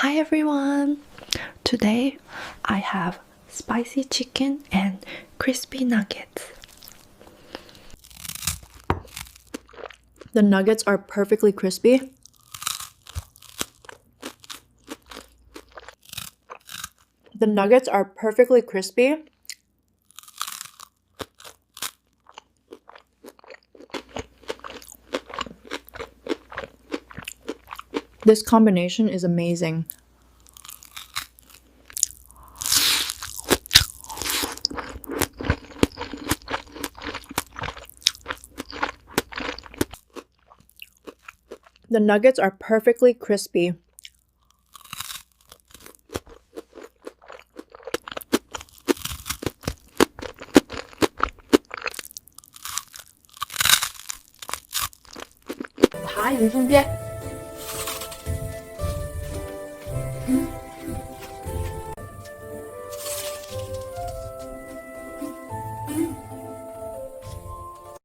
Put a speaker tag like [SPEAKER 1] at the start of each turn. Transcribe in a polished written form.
[SPEAKER 1] Hi everyone! Today I have spicy chicken and crispy nuggets.
[SPEAKER 2] The nuggets are perfectly crispy. The nuggets are perfectly crispy. This combination is amazing. The nuggets are perfectly crispy.
[SPEAKER 1] Hi, 李中间。